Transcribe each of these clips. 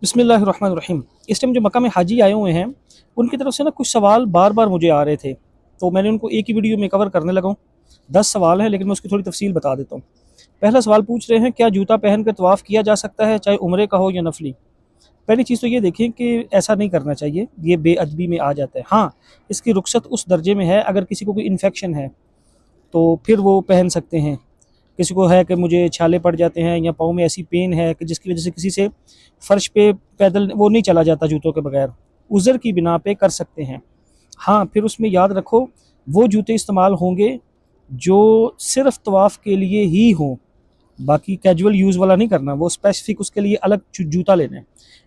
बिस्मिल्लाहिर्रहमानिर्रहीम। इस टाइम जो मक्का में हाजी आए हुए हैं उनकी तरफ से ना कुछ सवाल बार बार मुझे आ रहे थे, तो मैंने उनको एक ही वीडियो में कवर करने लगा हूँ। 10 सवाल हैं लेकिन मैं उसकी थोड़ी तफसील बता देता हूँ। पहला सवाल पूछ रहे हैं, क्या जूता पहन कर तवाफ़ किया जा सकता है, चाहे उम्रे का हो या नफली। पहली चीज़ तो ये देखें कि ऐसा नहीं करना चाहिए, ये बेअदबी में आ जाता है। हाँ, इसकी रुख्सत उस दर्जे में है अगर किसी को कोई इन्फेक्शन है तो फिर वो पहन सकते हैं। किसी को है कि मुझे छाले पड़ जाते हैं या पाँव में ऐसी पेन है कि जिसकी वजह से किसी से फर्श पे पैदल वो नहीं चला जाता जूतों के बगैर, उज़र की बिना पे कर सकते हैं। हाँ, फिर उसमें याद रखो वो जूते इस्तेमाल होंगे जो सिर्फ तवाफ़ के लिए ही हों, बाकी कैजुअल यूज़ वाला नहीं करना, वो स्पेसिफिक उसके लिए अलग जूता लेना है।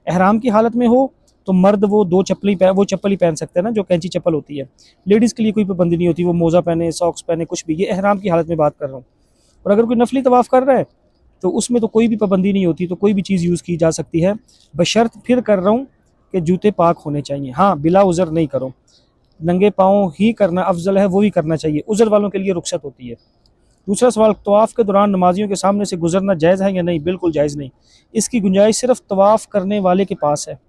एहराम की हालत में हो तो मर्द वो वो चप्पल ही पहन सकते हैं ना, जो कैंची चप्पल होती है। लेडीज़ के लिए कोई पाबंदी नहीं होती, वो मोज़ा पहने, सॉक्स पहने, कुछ भी। ये एहराम की हालत में बात कर रहा हूँ। और अगर कोई नफली तवाफ़ कर रहा है तो उसमें तो कोई भी पाबंदी नहीं होती, तो कोई भी चीज़ यूज़ की जा सकती है, बशर्त फिर कर रहा हूँ कि जूते पाक होने चाहिए। हाँ, बिला उज़र नहीं करो, नंगे पाँव ही करना अफजल है, वो ही करना चाहिए, उज़र वालों के लिए रुख्सत होती है। दूसरा सवाल, तवाफ़ के दौरान नमाजियों के सामने से गुजरना जायज़ है या नहीं। बिल्कुल जायज़ नहीं, इसकी गुंजाइश सिर्फ तवाफ़ करने वाले के पास है।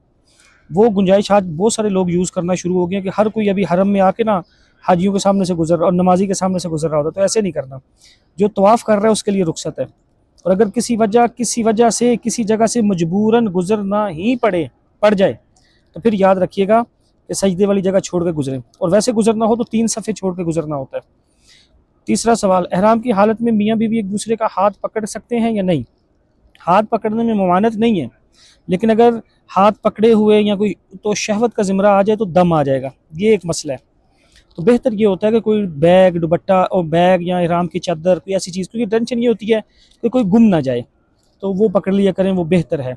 वो गुंजाइश आज बहुत सारे लोग यूज़ करना शुरू हो गए कि हर कोई अभी हरम में आके ना हाजियों के सामने से गुजर रहा और नमाजी के सामने से गुजर रहा होता, तो ऐसे नहीं करना। जो तवाफ़ कर रहा है उसके लिए रुख्सत है। और अगर किसी वजह से किसी जगह से मजबूरन गुजरना ही पड़ जाए तो फिर याद रखिएगा कि सजदे वाली जगह छोड़ के गुजरें, और वैसे गुजरना हो तो 3 सफ़े छोड़ के गुजरना होता है। तीसरा सवाल, एहराम की हालत में मियाँ बीवी एक दूसरे का हाथ पकड़ सकते हैं या नहीं। हाथ पकड़ने में ममानत नहीं है, लेकिन अगर हाथ पकड़े हुए या कोई तो शहवत का ज़िमरा आ जाए तो दम आ जाएगा, ये एक मसला है। तो बेहतर ये होता है कि कोई बैग, दुपट्टा और बैग या इहराम की चादर, कोई ऐसी चीज़, क्योंकि टेंशन ये होती है कि कोई गुम ना जाए, तो वो पकड़ लिया करें, वो बेहतर है।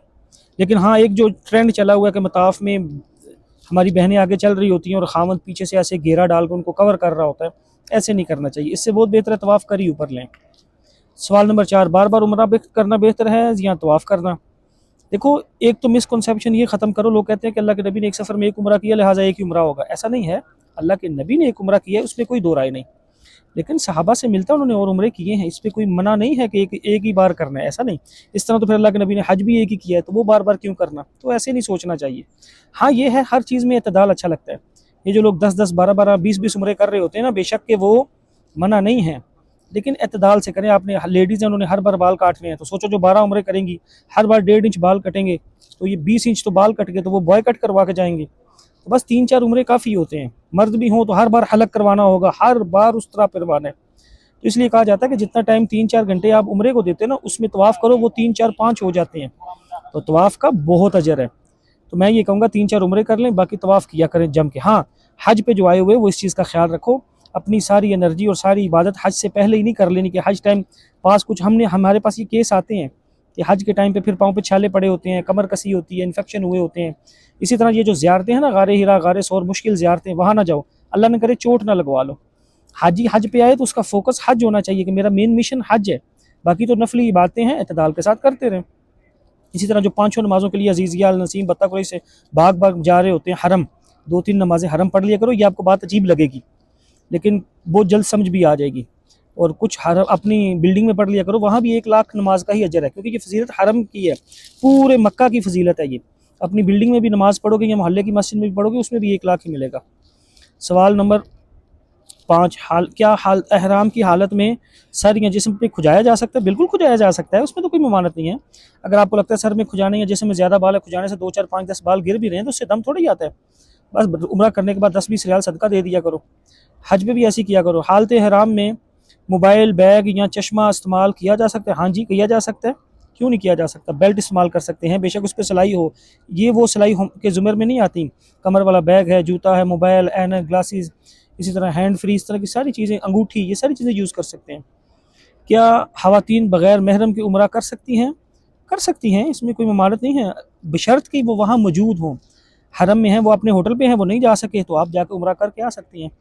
लेकिन हाँ, एक जो ट्रेंड चला हुआ है कि मताफ में हमारी बहनें आगे चल रही होती हैं और खामद पीछे से ऐसे घेरा डाल कर उनको कवर कर रहा होता है, ऐसे नहीं करना चाहिए। इससे बहुत बेहतर है तवाफ़ कर ही ऊपर लें। सवाल नंबर 4, बार बार उम्रा करना बेहतर है या तवाफ़ करना। देखो, एक तो मिसकंसेप्शन ये ख़त्म करो, लोग कहते हैं कि अल्लाह के नबी ने एक सफ़र में एक उम्रा किया लिहाजा एक ही उम्रा होगा। ऐसा नहीं है, अल्लाह के नबी ने एक उम्रा किया है, उसमें कोई दो राय नहीं, लेकिन सहाबा से मिलता है उन्होंने और उम्रे किए हैं, इस पर कोई मना नहीं है कि एक ही बार करना है, ऐसा नहीं। इस तरह तो फिर अल्लाह के नबी ने हज भी एक ही किया है, तो वो बार बार क्यों करना, तो ऐसे नहीं सोचना चाहिए। हाँ, ये है हर चीज़ में एतदाल अच्छा लगता है। ये जो लोग 10-10, 12-12, 20-20 उम्रे कर रहे होते हैं ना, बेशक के वो मना नहीं है, लेकिन एतदाल से करें। आपने लेडीज़ हैं, उन्होंने हर बार बाल काटने हैं, तो सोचो जो 12 उम्रे करेंगी हर बार 1.5 इंच बाल कटेंगे, तो ये 20 इंच तो बाल कट गए, तो वो बॉय कट करवा के जाएंगे। तो बस 3-4 उम्रे काफ़ी होते हैं। मर्द भी हों तो हर बार हलक करवाना होगा, हर बार उस तरह करवाना है। तो इसलिए कहा जाता है कि जितना टाइम 3-4 घंटे आप उम्रे को देते हैं ना, उसमें तवाफ़ करो, वो 3-4-5 हो जाते हैं, तो तवाफ़ का बहुत अजर है। तो मैं ये कहूँगा 3-4 उम्रे कर लें, बाकी तवाफ़ किया करें जम के। हाँ, हज पे जो आए हुए वो इस चीज़ का ख्याल रखो, अपनी सारी एनर्जी और सारी इबादत हज से पहले ही नहीं कर लेनी कि हज टाइम पास कुछ हमारे पास ये केस आते हैं कि हज के टाइम पे फिर पाँव पे छाले पड़े होते हैं, कमर कसी होती है, इन्फेक्शन हुए होते हैं। इसी तरह ये जो ज़ियारतें हैं ना, गारे हिरा, गारे सौर, मुश्किल ज़ियारतें, वहाँ ना जाओ, अल्लाह न करे चोट ना लगवा लो। हाजी हज पे आए तो उसका फोकस हज होना चाहिए कि मेरा मेन मिशन हज है, बाकी तो नफली इबादतें हैं, एतदाल के साथ करते रहें। इसी तरह जो 5 नमाज़ों के लिए अजीज़िया, अल नसीम, बत्ता कोई से भाग भाग जा रहे होते हैं हरम, 2-3 नमाज़ें हरम पढ़ लिया करो। ये आपको बात अजीब लगेगी लेकिन बहुत जल्द समझ भी आ जाएगी। और कुछ हरम अपनी बिल्डिंग में पढ़ लिया करो, वहाँ भी 1 लाख नमाज का ही अजर है, क्योंकि ये फजीलत हरम की है, पूरे मक्का की फजीलत है ये। अपनी बिल्डिंग में भी नमाज़ पढ़ोगे या मोहल्ले की मस्जिद में भी पढ़ोगे, उसमें भी 1 लाख ही मिलेगा। सवाल नंबर 5, क्या एहराम की हालत में सर या जिस्म पे खुजाया जा सकता है। बिल्कुल खुजाया जा सकता है, उसमें तो कोई ममानत नहीं है। अगर आपको लगता है सर में खुजाने या जिस्म में ज़्यादा बाल है, खुजाने से 2, 4, 5, 10 बाल गिर भी रहे हैं तो उससे दम थोड़ी आता है। बस उम्रा करने के बाद 10-20 रियाल सदका दे दिया करो। हज में भी ऐसी किया करो। हालत एहराम में मोबाइल, बैग या चश्मा इस्तेमाल किया जा सकता है। हाँ जी, किया जा सकता है, क्यों नहीं किया जा सकता। बेल्ट इस्तेमाल कर सकते हैं, बेशक उस पर सिलाई हो, ये वो सिलाई के ज़ुमर में नहीं आती। कमर वाला बैग है, जूता है, मोबाइल, ऐनक, ग्लासेस, इसी तरह हैंड फ्री, इस तरह की सारी चीज़ें, अंगूठी, ये सारी चीज़ें यूज़ कर सकते हैं। क्या ख़वातीन बग़ैर महरम के उम्रा कर सकती हैं। कर सकती हैं, इसमें कोई ममानत नहीं है, बशर्त कि वो वहाँ मौजूद हों। हरम में हैं, वो अपने होटल पे हैं, वो नहीं जा सके, तो आप जाकर उम्रा करके आ सकती हैं।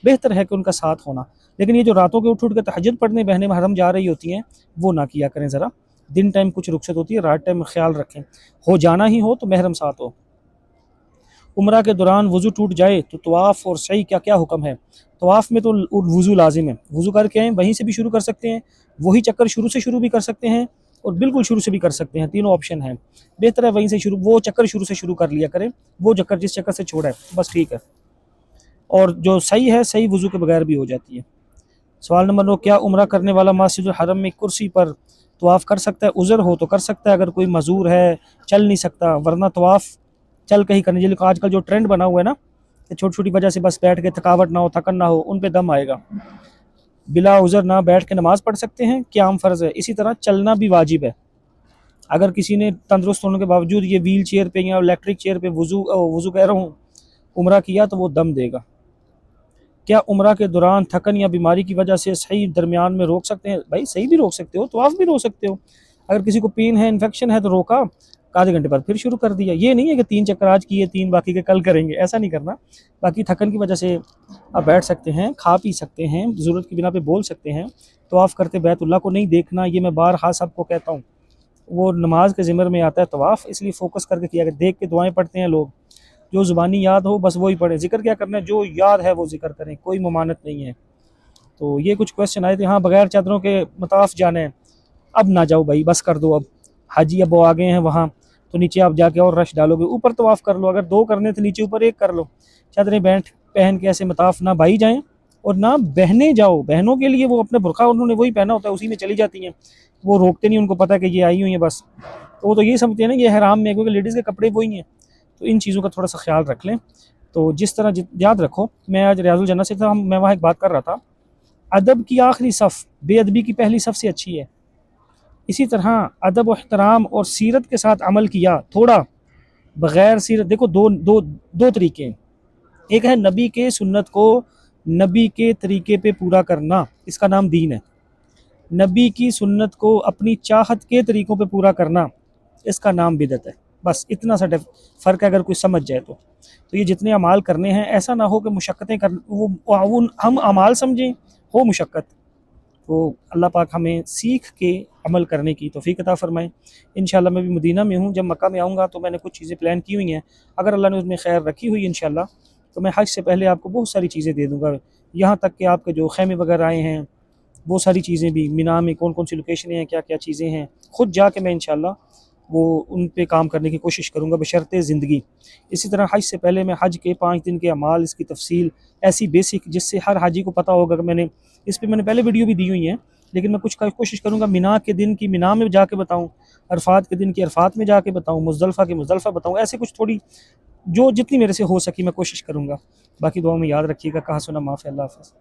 बेहतर है कि उनका साथ होना। लेकिन ये जो रातों के उठ के तहज्जुद पढ़ने बहनें हरम जा रही होती हैं, वो ना किया करें ज़रा। दिन टाइम कुछ रुखसत होती है, रात टाइम में ख्याल रखें। हो जाना ही हो तो महरम साथ हो। उम्रा के दौरान वज़ू टूट जाए तो तवाफ़ और सई क्या क्या हुक्म है। तवाफ़ में तो वज़ू लाजिम है, वज़ू करके आएँ, वहीं से भी शुरू कर सकते हैं, वही चक्कर शुरू से शुरू भी कर सकते हैं, اور بالکل شروع سے بھی کر سکتے ہیں، تینوں آپشن ہیں۔ بہتر ہے وہیں سے شروع، وہ چکر شروع سے شروع کر لیا کریں، وہ چکر جس چکر سے چھوڑا ہے بس ٹھیک ہے، اور جو صحیح ہے صحیح وضو کے بغیر بھی ہو جاتی ہے۔ سوال نمبر 9، کیا عمرہ کرنے والا مسجد الحرم میں کرسی پر طواف کر سکتا ہے؟ عذر ہو تو کر سکتا ہے، اگر کوئی معذور ہے چل نہیں سکتا، ورنہ طواف چل کے ہی کرنے، لیکن آج کل جو ٹرینڈ بنا ہوا ہے نا کہ چھوٹی چھوٹی وجہ سے بس بیٹھ کے تھکاوٹ نہ ہو، تھکن نہ ہو، ان پہ دم آئے گا۔ بلا عذر نہ بیٹھ کے نماز پڑھ سکتے ہیں، قیام فرض ہے، اسی طرح چلنا بھی واجب ہے۔ اگر کسی نے تندرست ہونے کے باوجود یہ ویل چیئر پہ یا الیکٹرک چیئر پہ وضو کہہ رہا ہوں عمرہ کیا تو وہ دم دے گا۔ کیا عمرہ کے دوران تھکن یا بیماری کی وجہ سے صحیح درمیان میں روک سکتے ہیں؟ بھائی صحیح بھی روک سکتے ہو، طواف بھی روک سکتے ہو، اگر کسی کو پین ہے انفیکشن ہے تو روکا، آدھے گھنٹے بعد پھر شروع کر دیا، یہ نہیں ہے کہ 3 چکر آج کیے 3 باقی کے کل کریں گے، ایسا نہیں کرنا۔ باقی تھکن کی وجہ سے آپ بیٹھ سکتے ہیں، کھا پی سکتے ہیں، ضرورت کی بنا پہ بول سکتے ہیں، طواف کرتے بیت اللہ کو نہیں دیکھنا، یہ میں بارہا سب کو کہتا ہوں، وہ نماز کے ضمر میں آتا ہے طواف، اس لیے فوکس کر کے کیا کہ دیکھ کے دعائیں پڑھتے ہیں لوگ، جو زبانی یاد ہو بس وہی پڑھیں، ذکر کیا کرنا ہے، جو یاد ہے وہ ذکر کریں، کوئی ممانت نہیں ہے۔ تو یہ کچھ کویسچن آئے تھے۔ ہاں بغیر چادروں کے مطاف جانا ہے، اب نہ جاؤ بھائی، بس کر دو، اب حاجی اب وہ آ گئے ہیں وہاں تو نیچے آپ جا کے اور رش ڈالو گے، اوپر طواف کر لو، اگر 2 کرنے تھے نیچے اوپر 1 کر لو، چادریں پہن کے ایسے مطاف نہ بھائی جائیں، اور نہ بہنیں جاؤ، بہنوں کے لیے وہ اپنے برقع انہوں نے وہی پہنا ہوتا ہے اسی میں چلی جاتی ہیں، وہ روکتے نہیں، ان کو پتہ کہ یہ آئی ہوئی ہیں بس، تو وہ تو یہ سمجھتے ہیں نا یہ حرام میں، کیونکہ لیڈیز کے کپڑے وہی ہیں، تو ان چیزوں کا تھوڑا سا خیال رکھ لیں۔ تو جس طرح یاد رکھو، میں آج ریاض الجنہ سے تھا، میں وہاں ایک بات کر رہا تھا، ادب کی آخری صف بے ادبی کی پہلی صف سے اچھی ہے، اسی طرح ادب و احترام اور سیرت کے ساتھ عمل کیا تھوڑا، بغیر سیرت، دیکھو دو طریقے ہیں، ایک ہے نبی کے سنت کو نبی کے طریقے پہ پورا کرنا، اس کا نام دین ہے، نبی کی سنت کو اپنی چاہت کے طریقوں پہ پورا کرنا، اس کا نام بدعت ہے، بس اتنا سا فرق ہے، اگر کوئی سمجھ جائے تو یہ جتنے اعمال کرنے ہیں ایسا نہ ہو کہ مشقتیں وہ ہم اعمال سمجھیں ہو مشقت، تو اللہ پاک ہمیں سیکھ کے عمل کرنے کی توفیق عطا فرمائیں۔ انشاءاللہ میں بھی مدینہ میں ہوں، جب مکہ میں آؤں گا تو میں نے کچھ چیزیں پلان کی ہوئی ہیں، اگر اللہ نے اس میں خیر رکھی ہوئی انشاءاللہ تو میں حج سے پہلے آپ کو بہت ساری چیزیں دے دوں گا، یہاں تک کہ آپ کے جو خیمے وغیرہ آئے ہیں وہ ساری چیزیں بھی، مینا میں کون کون سی لوکیشنیں ہیں، کیا کیا چیزیں ہیں، خود جا کے میں انشاءاللہ وہ ان پہ کام کرنے کی کوشش کروں گا بشرط زندگی۔ اسی طرح حج سے پہلے میں حج کے 5 دن کے اعمال، اس کی تفصیل ایسی بیسک جس سے ہر حاجی کو پتہ ہوگا، کہ اس پہ میں نے پہلے ویڈیو بھی دی ہوئی ہیں، لیکن میں کچھ کوشش کروں گا مینا کے دن کی مینا میں جا کے بتاؤں، عرفات کے دن کی عرفات میں جا کے بتاؤں، مزدلفہ کی مزدلفہ بتاؤں، ایسے کچھ تھوڑی جو جتنی میرے سے ہو سکی میں کوشش کروں گا۔ باقی دعاؤں میں یاد رکھیے گا، کہا سنا معاف ہے، اللہ حافظ۔